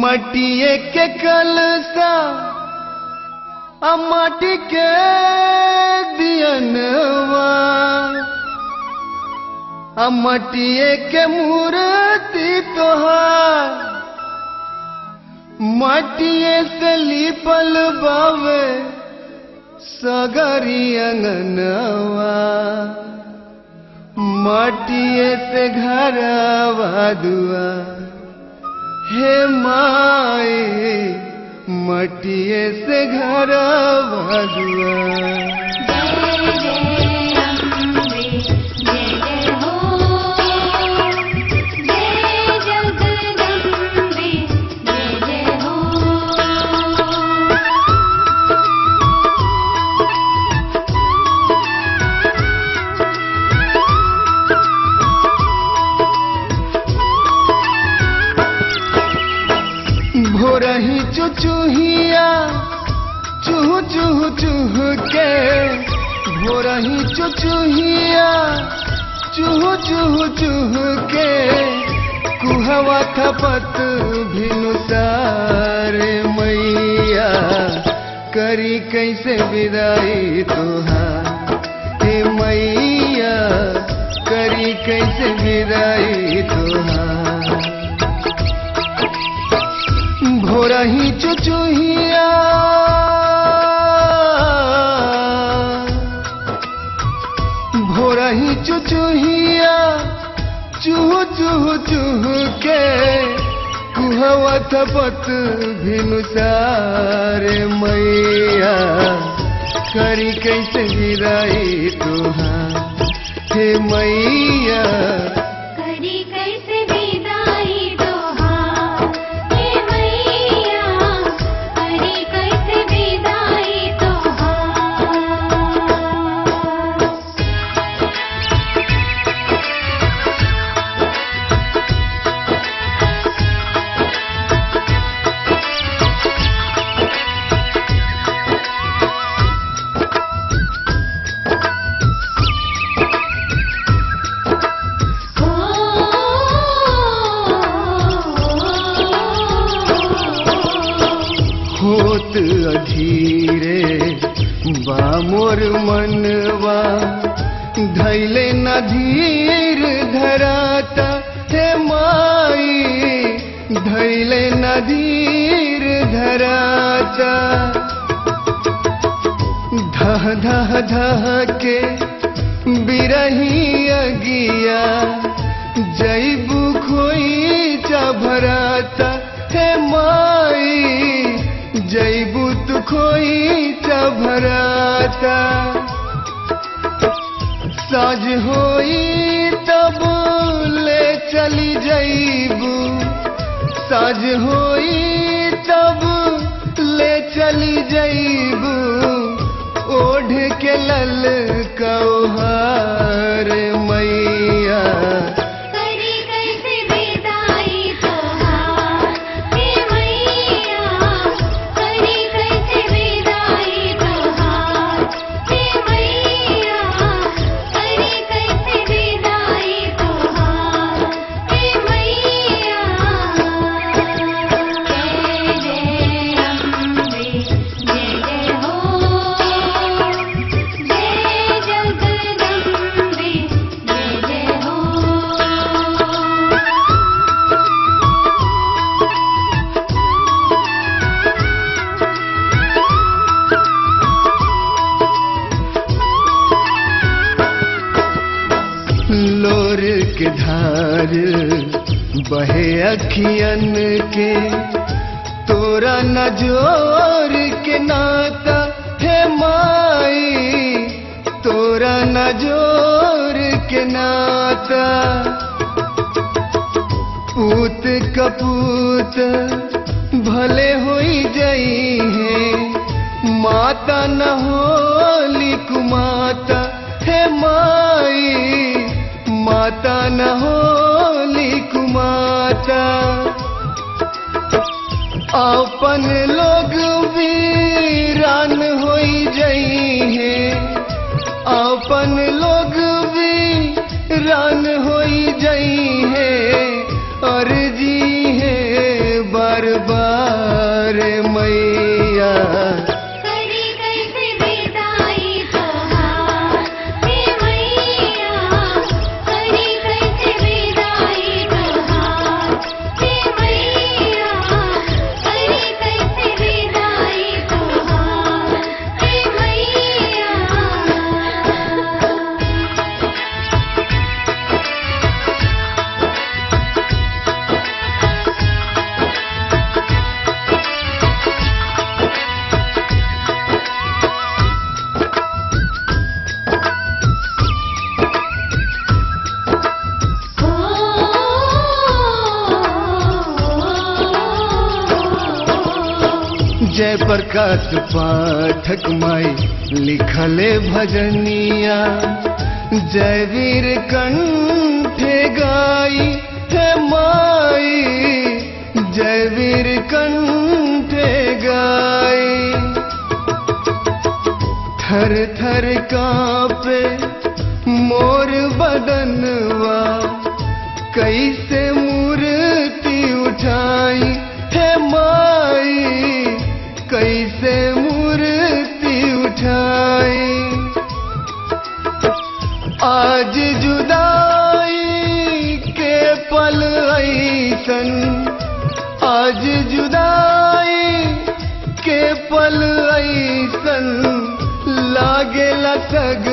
मटिए के कलसा माटी के दियनवा मटिए के मूर्ति तोहार मटिए से लिपल बावे सगरी अंगनवा मटिए से घरवा दुआ हे माए मटिए से घरवा दुआ। भोरही चुचुहिया चूह चूह चूह के भोरही चुचुहिया चूह चूह चूह के कुहवा थपत भिनुसार मैया करी कैसे विदाई तोहार हे मैया करी कैसे विदाई तोहार। भोरही चुचुहिया भोरही चुचुहिया चूह चूह चूह के कुहवा थपत भिनुसार मैया करी कैसे विदाई तोहार हे मैया करी कैसे विदाई तोहार हे मैया करी कैसे विदाई तोहार। होत अधीरे बामोर मनवा धैले न धीर धराता हे माई धैले न धीर धराता धह धह धह के बिरही अगिया जैबू खोई चा भराता हे माई जैबू तू खोई चा भराता साज होई तब ले चली जैबू साज होई तब ले चली जैबू ओढ़ के लल कौहार मैया करी कैसे विदाई तोहार हे मैया करी कैसे विदाई तोहार हे मैया करी कैसे विदाई तोहार हे मैया। जय जय अम्बे जय जय हो जय जगदम्बे जय जय हो। लोर के धार बहे अखियन के तोरा न जोर के नाता हे माई तोरा न जोर के नाता पूत कपूत भले होई जई है माता न होली कुमाता हे माई माता न होली कुमाता अपन लोग वीरान होई जई है अपन लोग वीरान होई जई है अर्जी है बार बार जय प्रकाश पाठक माई लिखले भजनिया, जय वीर कंठे गाई है माई, जय वीर कंठे गाई। थर थर कांपे मोर बदनवा, कैसे मूर्ति उठाई है माई, कैसे मूर्ति उठाई। आज जुदाई के पल ऐसन, आज जुदाई के पल ऐसन, लागेला सग